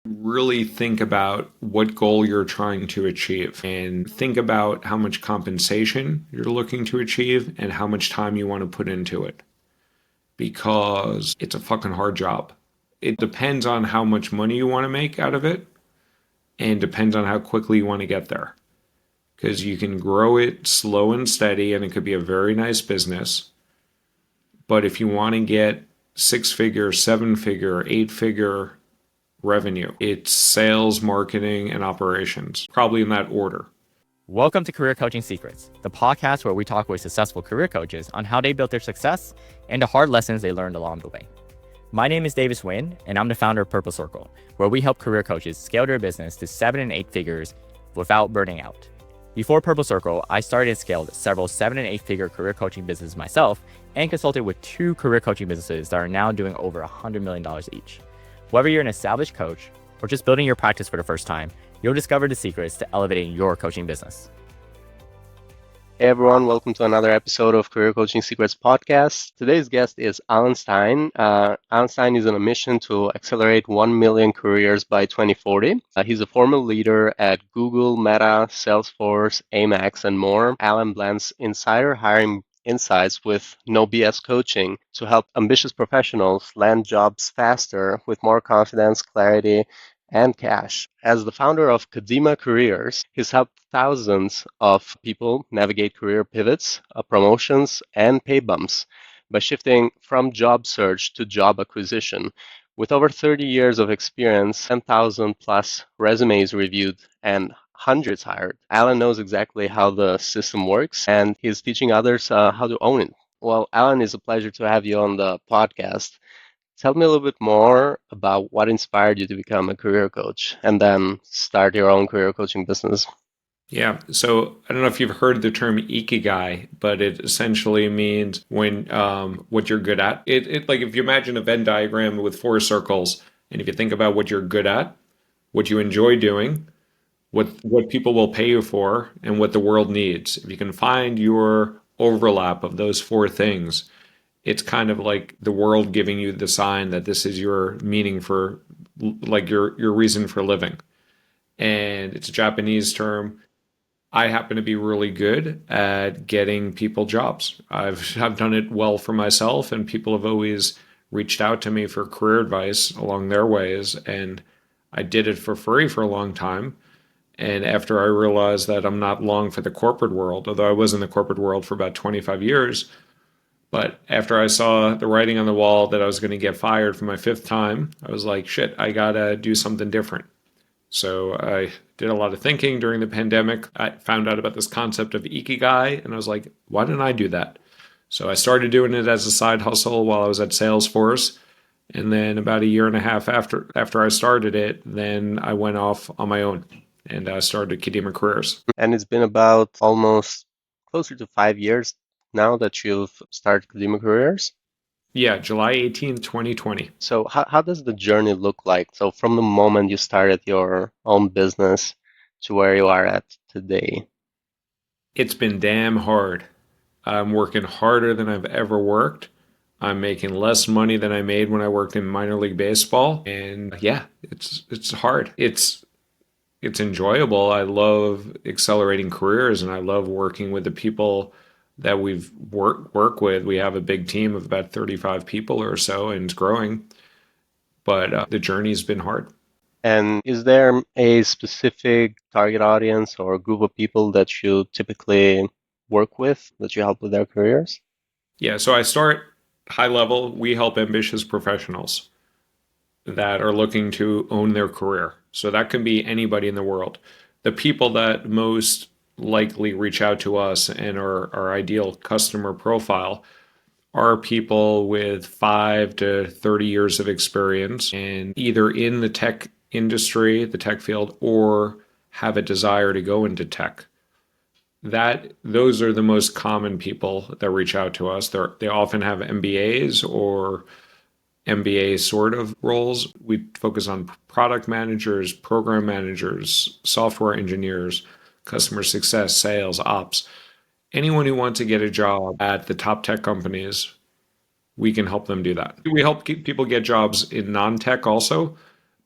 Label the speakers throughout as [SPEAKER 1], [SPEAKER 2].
[SPEAKER 1] Really think about what goal you're trying to achieve and think about how much compensation you're looking to achieve and how much time you want to put into it because it's a fucking hard job. It depends on how much money you want to make out of it and depends on how quickly you want to get there because you can grow it slow and steady and it could be a very nice business. But if you want to get six figure, seven figure, eight figure revenue, it's sales, marketing, and operations, probably in that order.
[SPEAKER 2] Welcome to Career Coaching Secrets, the podcast where we talk with successful career coaches on how they built their success and the hard lessons they learned along the way. My name is Davis Nguyen, and I'm the founder of Purple Circle, where we help career coaches scale their business to 7 and 8 figures without burning out. Before Purple Circle, I started and scaled several 7 and 8 figure career coaching businesses myself and consulted with 2 career coaching businesses that are now doing over $100 million each. Whether you're an established coach or just building your practice for the first time, you'll discover the secrets to elevating your coaching business.
[SPEAKER 3] Hey everyone, welcome to another episode of Career Coaching Secrets podcast. Today's guest is Alan Stein. Alan Stein is on a mission to accelerate 1 million careers by 2040. He's a former leader at Google, Meta, Salesforce, Amex, and more. Alan blends insider hiring insights with no BS coaching to help ambitious professionals land jobs faster with more confidence, clarity, and cash. As the founder of Kadima Careers, he's helped thousands of people navigate career pivots, promotions, and pay bumps by shifting from job search to job acquisition. With over 30 years of experience, 10,000 plus resumes reviewed, and hundreds hired, Alan knows exactly how the system works, and he's teaching others how to own it. Well, Alan, it's a pleasure to have you on the podcast. Tell me a little bit more about what inspired you to become a career coach and then start your own career coaching business.
[SPEAKER 1] Yeah. So I don't know if you've heard the term ikigai, but it essentially means when what you're good at. It like if you imagine a Venn diagram with 4 circles, and if you think about what you're good at, what you enjoy doing, what people will pay you for, and what the world needs. If you can find your overlap of those 4 things, it's kind of like the world giving you the sign that this is your meaning for, like your reason for living. And it's a Japanese term. I happen to be really good at getting people jobs. I've done it well for myself, and people have always reached out to me for career advice along their ways. And I did it for free for a long time. And after I realized that I'm not long for the corporate world, although I was in the corporate world for about 25 years, but after I saw the writing on the wall that I was going to get fired for my 5th time, I was like, shit, I got to do something different. So I did a lot of thinking during the pandemic. I found out about this concept of ikigai, and I was like, why didn't I do that? So I started doing it as a side hustle while I was at Salesforce. And then about a year and a half after I started it, then I went off on my own and I started Kadima Careers.
[SPEAKER 3] And it's been about almost closer to 5 years now that you've started Kadima Careers.
[SPEAKER 1] Yeah, July 18th, 2020.
[SPEAKER 3] So how does the journey look like? So from the moment you started your own business to where you are at today?
[SPEAKER 1] It's been damn hard. I'm working harder than I've ever worked. I'm making less money than I made when I worked in minor league baseball. And yeah, it's hard. It's enjoyable. I love accelerating careers and I love working with the people that we've work with. We have a big team of about 35 people or so, and it's growing. But the journey's been hard.
[SPEAKER 3] And is there a specific target audience or group of people that you typically work with, that you help with their careers?
[SPEAKER 1] Yeah, so I start high level. We help ambitious professionals that are looking to own their career. So that can be anybody in the world. The people that most likely reach out to us and are our ideal customer profile are people with 5 to 30 years of experience and either in the tech industry, the tech field, or have a desire to go into tech. Those are the most common people that reach out to us. They often have MBAs or MBA sort of roles. We focus on product managers, program managers, software engineers, customer success, sales, ops. Anyone who wants to get a job at the top tech companies, we can help them do that. We help people get jobs in non-tech also,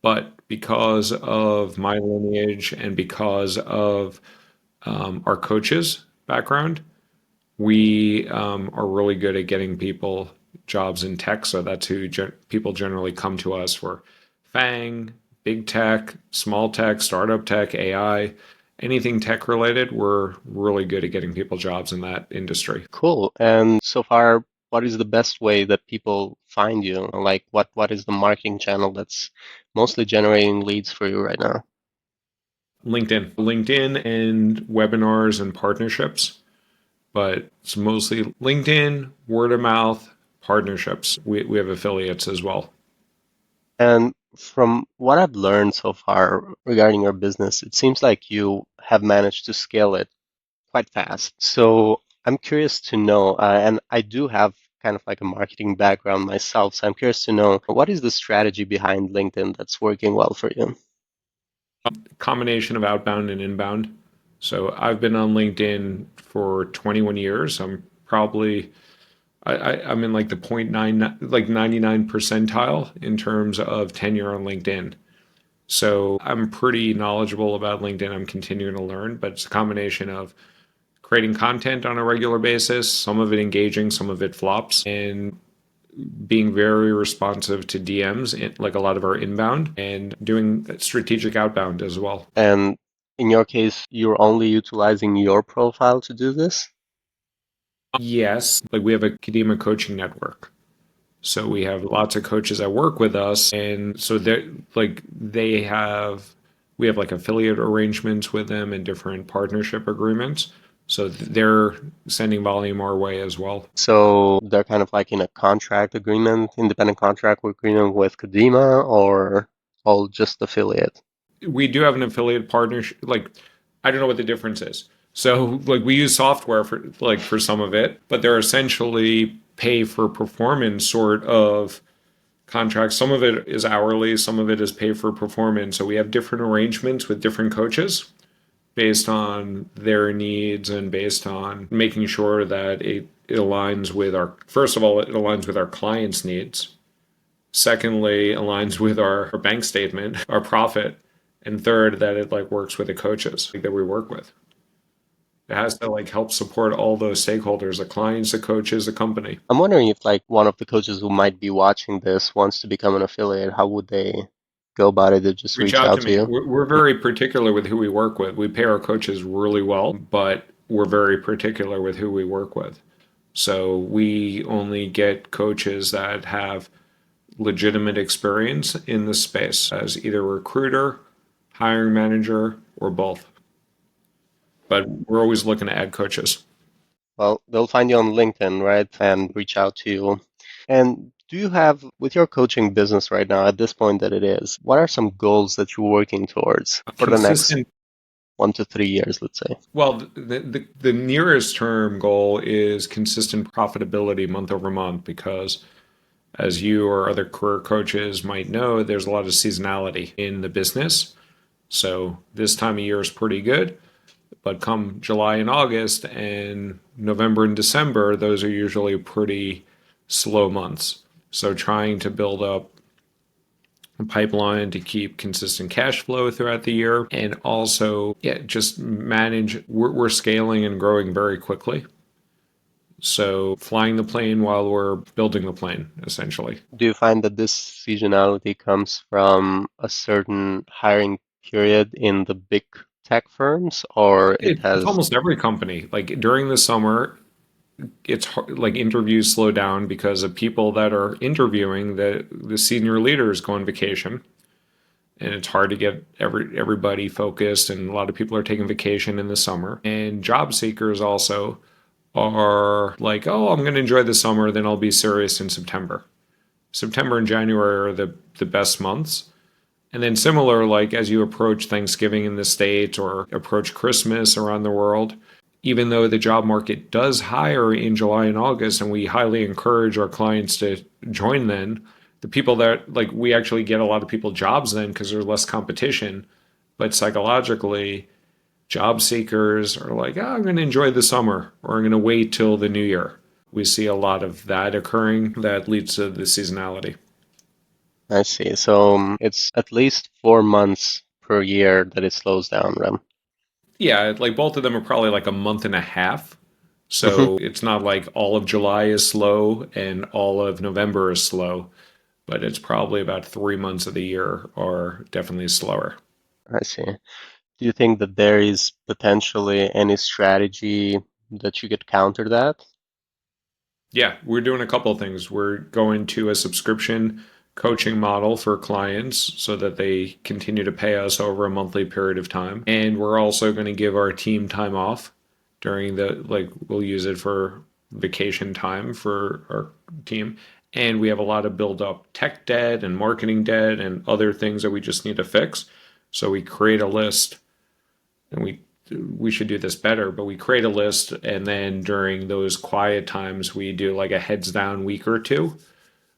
[SPEAKER 1] But because of my lineage and because of our coaches' background, we are really good at getting people jobs in tech. So that's who people generally come to us for. FANG, big tech, small tech, startup tech, AI, anything tech related, we're really good at getting people jobs in that industry.
[SPEAKER 3] Cool. And so far, what is the best way that people find you? Like, what is the marketing channel that's mostly generating leads for you right now?
[SPEAKER 1] LinkedIn and webinars and partnerships, but it's mostly LinkedIn, word of mouth, partnerships. We have affiliates as well.
[SPEAKER 3] And from what I've learned so far regarding your business, it seems like you have managed to scale it quite fast. So I'm curious to know, and I do have kind of like a marketing background myself, so I'm curious to know what is the strategy behind LinkedIn that's working well for you?
[SPEAKER 1] Combination of outbound and inbound. So I've been on LinkedIn for 21 years. I'm probably I'm in like the point nine like 99 percentile in terms of tenure on LinkedIn. So I'm pretty knowledgeable about LinkedIn. I'm continuing to learn, but it's a combination of creating content on a regular basis, some of it engaging, some of it flops, and being very responsive to DMs, like a lot of our inbound, and doing strategic outbound as well.
[SPEAKER 3] And in your case, you're only utilizing your profile to do this?
[SPEAKER 1] Yes, like we have a Kadima coaching network. So we have lots of coaches that work with us, and so we have like affiliate arrangements with them and different partnership agreements. So they're sending volume our way as well.
[SPEAKER 3] So they're kind of like in a contract agreement, independent contract agreement with Kadima, or all just affiliate?
[SPEAKER 1] We do have an affiliate partnership. Like, I don't know what the difference is. So like we use software for some of it, but they're essentially pay for performance sort of contracts. Some of it is hourly, some of it is pay for performance. So we have different arrangements with different coaches based on their needs and based on making sure that it aligns with our, first of all, it aligns with our clients' needs. Secondly, aligns with our bank statement, our profit. And third, that it like works with the coaches that we work with. It has to like help support all those stakeholders, the clients, the coaches, the company.
[SPEAKER 3] I'm wondering if like one of the coaches who might be watching this wants to become an affiliate, how would they go about it? They just
[SPEAKER 1] Reach
[SPEAKER 3] reach
[SPEAKER 1] out
[SPEAKER 3] out
[SPEAKER 1] to
[SPEAKER 3] to
[SPEAKER 1] me.
[SPEAKER 3] you?
[SPEAKER 1] We're very particular with who we work with. We pay our coaches really well, but we're very particular with who we work with. So we only get coaches that have legitimate experience in the space as either recruiter, hiring manager, or both. But we're always looking to add coaches.
[SPEAKER 3] Well, they'll find you on LinkedIn, right? And reach out to you. And do you have, with your coaching business right now, at this point that it is, what are some goals that you're working towards for the next
[SPEAKER 1] Consistent.
[SPEAKER 3] 1 to 3 years, let's say?
[SPEAKER 1] Well, the nearest term goal is consistent profitability month over month because, as you or other career coaches might know, there's a lot of seasonality in the business. So this time of year is pretty good, but come July and August and November and December, those are usually pretty slow months. So trying to build up a pipeline to keep consistent cash flow throughout the year and also just manage we're scaling and growing very quickly. So flying the plane while we're building the plane, essentially.
[SPEAKER 3] Do you find that this seasonality comes from a certain hiring period in the big tech firms, or it
[SPEAKER 1] It's
[SPEAKER 3] has?
[SPEAKER 1] almost every company. Like during the summer, it's hard, like interviews slow down because of people that are interviewing. The senior leaders go on vacation, and it's hard to get everybody focused. And a lot of people are taking vacation in the summer. And job seekers also are like, oh, I'm going to enjoy the summer, then I'll be serious in September. September and January are the best months. And then similar, like as you approach Thanksgiving in the States or approach Christmas around the world, even though the job market does hire in July and August, and we highly encourage our clients to join then, the people that like we actually get a lot of people jobs then because there's less competition. But psychologically, job seekers are like, oh, I'm going to enjoy the summer or I'm going to wait till the new year. We see a lot of that occurring that leads to the seasonality.
[SPEAKER 3] I see. So it's at least 4 months per year that it slows down, right?
[SPEAKER 1] Yeah, like both of them are probably like a month and a half.
[SPEAKER 3] Hmm.
[SPEAKER 1] So it's not like all of July is slow and all of November is slow, but it's probably about 3 months of the year are definitely slower.
[SPEAKER 3] I see. Do you think that there is potentially any strategy that you could counter that?
[SPEAKER 1] Yeah, we're doing a couple of things. We're going to a subscription coaching model for clients so that they continue to pay us over a monthly period of time. And we're also going to give our team time off during we'll use it for vacation time for our team. And we have a lot of build up tech debt and marketing debt and other things that we just need to fix. So we create a list and we should do this better, but we create a list and then during those quiet times we do like a heads down week or two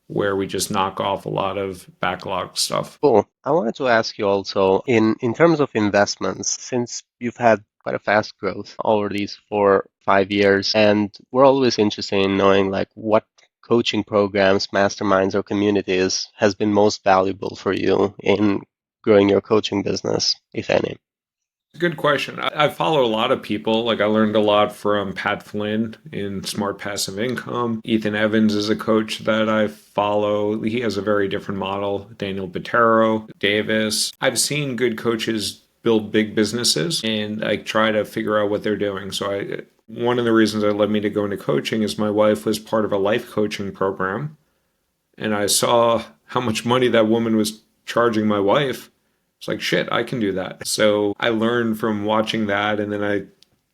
[SPEAKER 1] where we just knock off a lot of backlog stuff.
[SPEAKER 3] Cool. I wanted to ask you also, in terms of investments, since you've had quite a fast growth over these 4, 5 years, and we're always interested in knowing like what coaching programs, masterminds, or communities has been most valuable for you in growing your coaching business, if any.
[SPEAKER 1] Good question. I follow a lot of people. Like I learned a lot from Pat Flynn in Smart Passive Income. Ethan Evans is a coach that I follow. He has a very different model. Daniel Bottero, Davis. I've seen good coaches build big businesses and I try to figure out what they're doing. One of the reasons that led me to go into coaching is my wife was part of a life coaching program and I saw how much money that woman was charging my wife. It's like, shit, I can do that. So I learned from watching that, and then I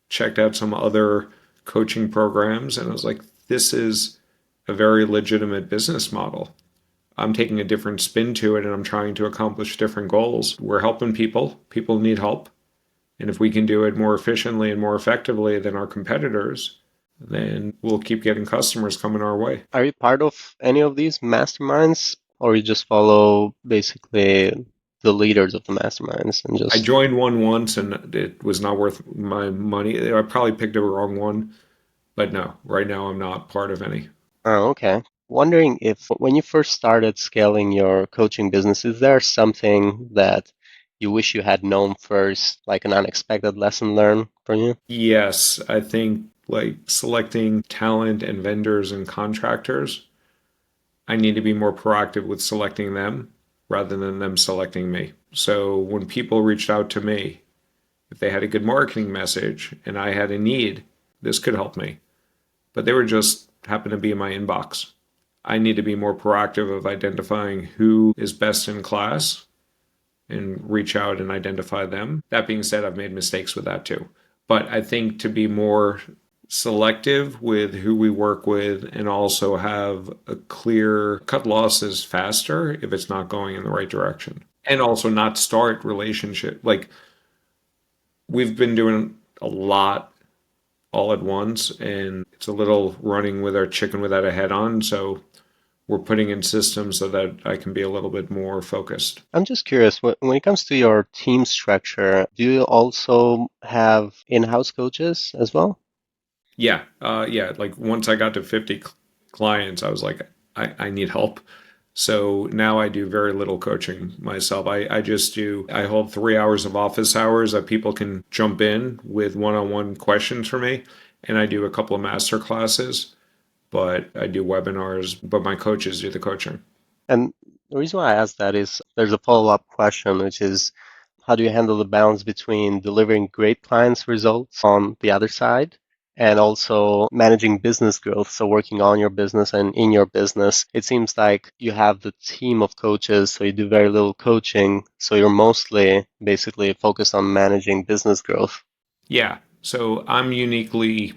[SPEAKER 1] checked out some other coaching programs, and I was like, this is a very legitimate business model. I'm taking a different spin to it, and I'm trying to accomplish different goals. We're helping people, people need help. And if we can do it more efficiently and more effectively than our competitors, then we'll keep getting customers coming our way.
[SPEAKER 3] Are you part of any of these masterminds, or you just follow basically the leaders of the masterminds and
[SPEAKER 1] I
[SPEAKER 3] just,
[SPEAKER 1] joined one once and it was not worth my money. I probably picked a wrong one, but no, right now I'm not part of any.
[SPEAKER 3] oh, okay. Wondering if when you first started scaling your coaching business, is there something that you wish you had known first, like an unexpected lesson learned for you?
[SPEAKER 1] Yes, I think like selecting talent and vendors and contractors, I need to be more proactive with selecting them rather than them selecting me. So when people reached out to me, if they had a good marketing message and I had a need, this could help me. But they were just happened to be in my inbox. I need to be more proactive of identifying who is best in class and reach out and identify them. That being said, I've made mistakes with that too. But I think to be more selective with who we work with and also have a clear cut losses faster if it's not going in the right direction. And also not start relationship. Like we've been doing a lot all at once and it's a little running with our chicken without a head on. So we're putting in systems so that I can be a little bit more focused.
[SPEAKER 3] I'm just curious, when it comes to your team structure, do you also have in-house coaches as well?
[SPEAKER 1] Yeah. Like once I got to 50 clients, I was like, I need help. So now I do very little coaching myself. I hold 3 hours of office hours that people can jump in with one on one questions for me. And I do a couple of master classes, but I do webinars, but my coaches do the coaching.
[SPEAKER 3] And the reason why I ask that is there's a follow-up question, which is how do you handle the balance between delivering great clients results on the other side and also managing business growth? So working on your business and in your business, it seems like you have the team of coaches, so you do very little coaching. So you're mostly basically focused on managing business growth.
[SPEAKER 1] Yeah. So I'm uniquely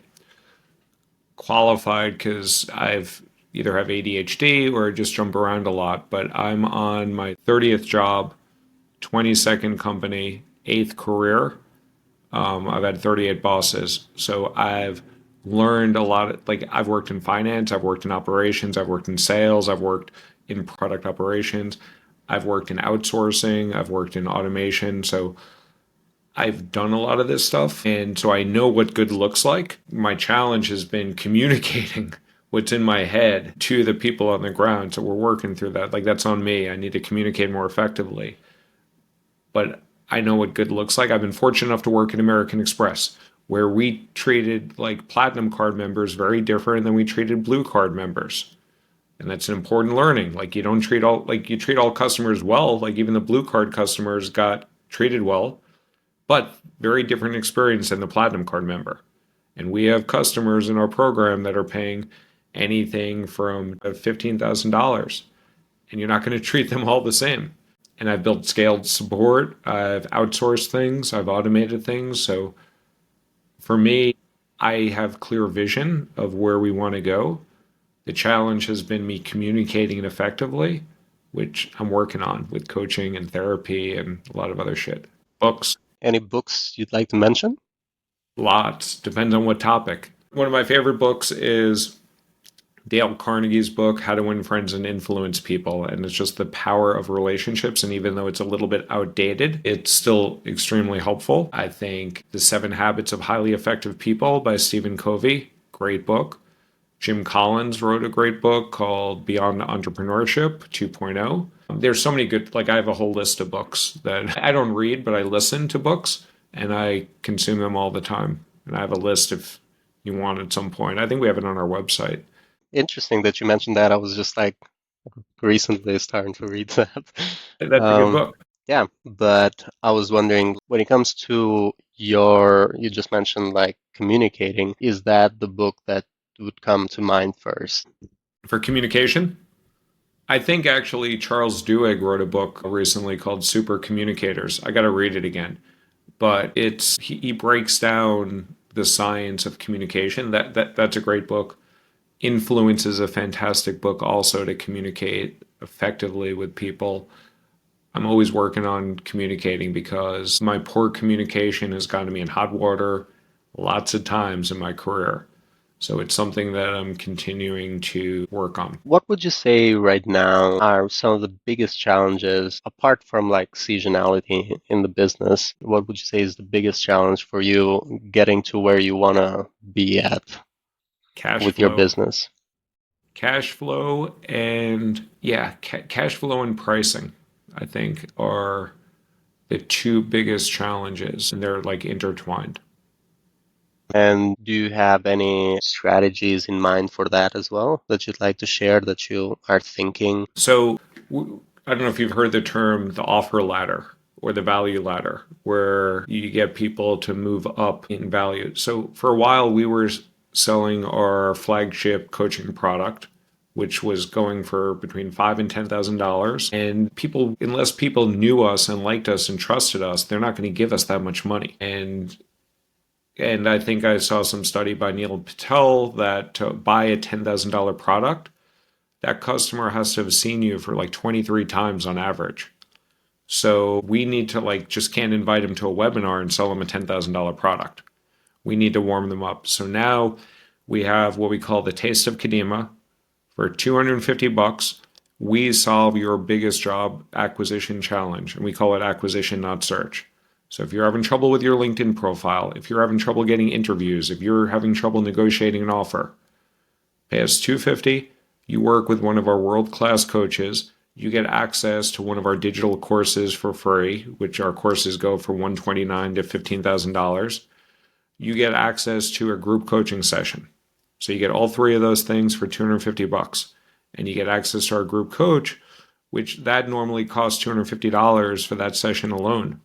[SPEAKER 1] qualified because I've either have ADHD or just jump around a lot, but I'm on my 30th job, 22nd company, eighth career. I've had 38 bosses. So I've learned a lot. Like I've worked in finance, I've worked in operations, I've worked in sales, I've worked in product operations, I've worked in outsourcing, I've worked in automation. So I've done a lot of this stuff. And so I know what good looks like. My challenge has been communicating what's in my head to the people on the ground. So we're working through that. Like that's on me. I need to communicate more effectively. But I know what good looks like. I've been fortunate enough to work at American Express, where we treated like platinum card members very different than we treated blue card members. And that's an important learning. Like you don't treat all like you treat all customers well. Like even the blue card customers got treated well, but very different experience than the platinum card member. And we have customers in our program that are paying anything from $15,000, and you're not going to treat them all the same. And I've built scaled support. I've outsourced things. I've automated things. So for me, I have clear vision of where we want to go. The challenge has been me communicating it effectively, which I'm working on with coaching and therapy and a lot of other shit. Books,
[SPEAKER 3] Any books you'd like to mention?
[SPEAKER 1] lots. Depends on what topic. One of my favorite books is Dale Carnegie's book, How to Win Friends and Influence People. And it's just the power of relationships. And even though it's a little bit outdated, it's still extremely helpful. I think The 7 Habits of Highly Effective People by Stephen Covey, great book. Jim Collins wrote a great book called Beyond Entrepreneurship 2.0. There's so many good, like I have a whole list of books that I don't read, but I listen to books and I consume them all the time. And I have a list if you want at some point. I think we have it on our website.
[SPEAKER 3] Interesting that you mentioned that. I was just like recently starting to read that.
[SPEAKER 1] That's a good book.
[SPEAKER 3] Yeah, but I was wondering when it comes to you just mentioned like communicating, is that the book that would come to mind first?
[SPEAKER 1] For communication, I think actually Charles Duhigg wrote a book recently called Super Communicators. I got to read it again. But he breaks down the science of communication. That's a great book. Influence is a fantastic book also to communicate effectively with people. I'm always working on communicating because my poor communication has gotten me in hot water lots of times in my career. So it's something that I'm continuing to work on.
[SPEAKER 3] What would you say right now are some of the biggest challenges apart from like seasonality in the business? What would you say is the biggest challenge for you getting to where you want to be at
[SPEAKER 1] Cash
[SPEAKER 3] with your
[SPEAKER 1] flow.
[SPEAKER 3] business?
[SPEAKER 1] Cash flow and cash flow and pricing, I think, are the two biggest challenges, and they're like intertwined.
[SPEAKER 3] And do you have any strategies in mind for that as well that you'd like to share that you are thinking?
[SPEAKER 1] So I don't know if you've heard the term the offer ladder or the value ladder, where you get people to move up in value. So for a while, we were selling our flagship coaching product, which was going for between $5,000 and $10,000. And people, unless people knew us and liked us and trusted us, they're not going to give us that much money. And I think I saw some study by Neil Patel that to buy a $10,000 product, that customer has to have seen you for like 23 times on average. So we need to just can't invite them to a webinar and sell them a $10,000 product. We need to warm them up. So now we have what we call the Taste of Kadima. For $250, we solve your biggest job acquisition challenge. And we call it acquisition, not search. So if you're having trouble with your LinkedIn profile, if you're having trouble getting interviews, if you're having trouble negotiating an offer, pay us $250. You work with one of our world-class coaches. You get access to one of our digital courses for free, which our courses go for $129 to $15,000. You get access to a group coaching session. So you get all three of those things for $250. And you get access to our group coach, which that normally costs $250 for that session alone.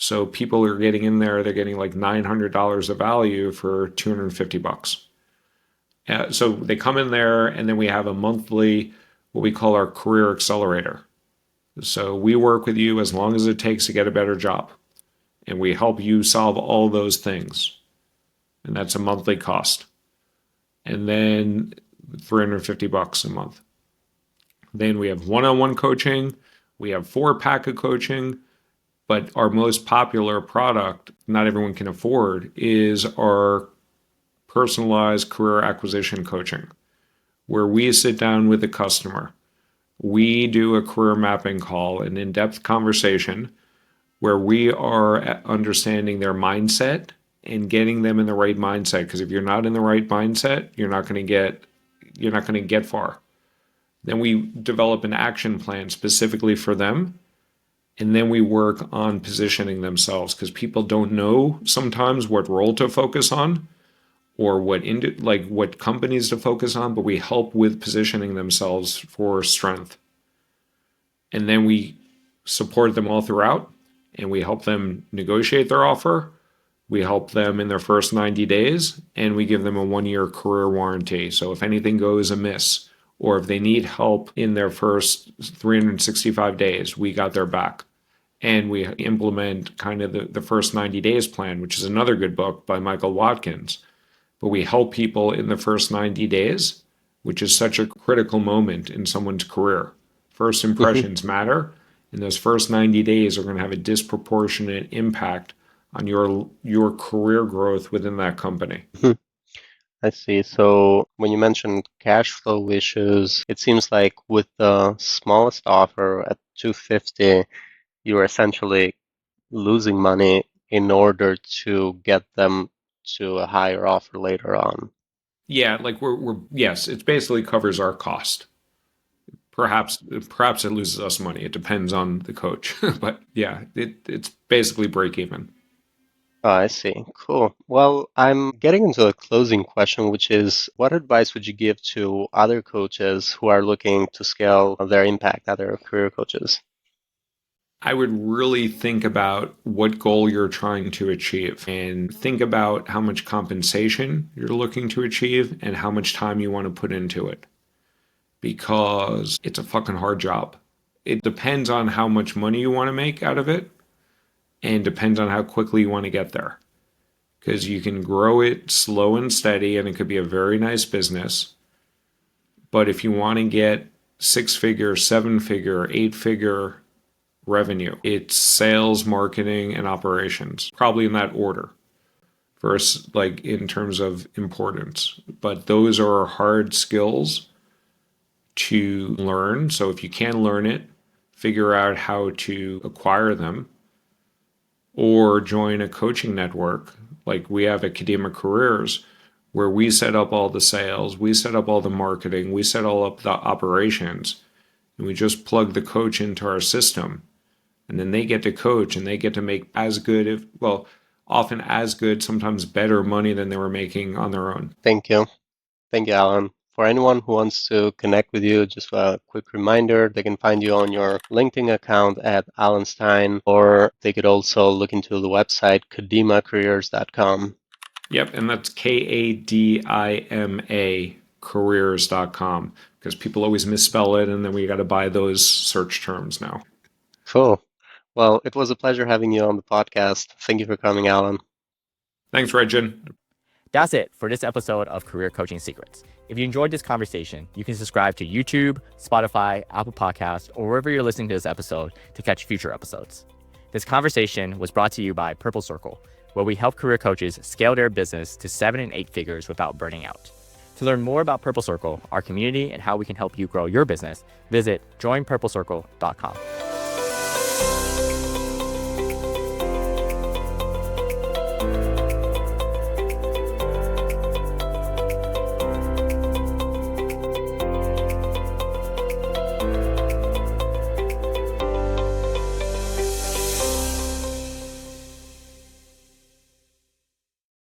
[SPEAKER 1] So people are getting in there, they're getting like $900 of value for $250. So they come in there, and then we have a monthly, what we call our career accelerator. So we work with you as long as it takes to get a better job. And we help you solve all those things. And that's a monthly cost. And then $350 a month. Then we have one-on-one coaching. We have 4-pack of coaching. But our most popular product, not everyone can afford, is our personalized career acquisition coaching, where we sit down with the customer. We do a career mapping call, an in-depth conversation, where we are understanding their mindset and getting them in the right mindset. Because if you're not in the right mindset, you're not going to you're not going to get far. Then we develop an action plan specifically for them. And then we work on positioning themselves, because people don't know sometimes what role to focus on or what companies to focus on, but we help with positioning themselves for strength. And then we support them all throughout, and we help them negotiate their offer. We help them in their first 90 days, and we give them a 1-year career warranty. So if anything goes amiss, or if they need help in their first 365 days, we got their back. And we implement kind of the first 90 days plan, which is another good book by Michael Watkins. But we help people in the first 90 days, which is such a critical moment in someone's career. First impressions matter, and those first 90 days are going to have a disproportionate impact on your career growth within that company.
[SPEAKER 3] I see. So when you mentioned cash flow issues, it seems like with the smallest offer at 250, you're essentially losing money in order to get them to a higher offer later on.
[SPEAKER 1] Yeah, like we're yes, it basically covers our cost. Perhaps it loses us money. It depends on the coach, but yeah, it's basically break even.
[SPEAKER 3] Oh, I see. Cool. Well, I'm getting into a closing question, which is what advice would you give to other coaches who are looking to scale their impact, other career coaches?
[SPEAKER 1] I would really think about what goal you're trying to achieve, and think about how much compensation you're looking to achieve and how much time you want to put into it, because it's a fucking hard job. It depends on how much money you want to make out of it, and depends on how quickly you want to get there. Because you can grow it slow and steady, and it could be a very nice business. But if you want to get 6-figure, 7-figure, 8-figure revenue, it's sales, marketing, and operations, probably in that order. First, like in terms of importance. But those are hard skills to learn. So if you can learn it, figure out how to acquire them, or join a coaching network like we have at Kadima Careers, where we set up all the sales, we set up all the marketing, we set all up the operations, and we just plug the coach into our system. And then they get to coach, and they get to make as good, often as good, sometimes better money than they were making on their own.
[SPEAKER 3] Thank you. Thank you, Alan. For anyone who wants to connect with you, just a quick reminder, they can find you on your LinkedIn account at Alan Stein, or they could also look into the website kadimacareers.com.
[SPEAKER 1] Yep, and that's Kadima careers.com, because people always misspell it, and then we got to buy those search terms now.
[SPEAKER 3] Cool. Well, it was a pleasure having you on the podcast. Thank you for coming, Alan.
[SPEAKER 1] Thanks, Regin.
[SPEAKER 2] That's it for this episode of Career Coaching Secrets. If you enjoyed this conversation, you can subscribe to YouTube, Spotify, Apple Podcasts, or wherever you're listening to this episode to catch future episodes. This conversation was brought to you by Purple Circle, where we help career coaches scale their business to 7 and 8 figures without burning out. To learn more about Purple Circle, our community, and how we can help you grow your business, visit joinpurplecircle.com.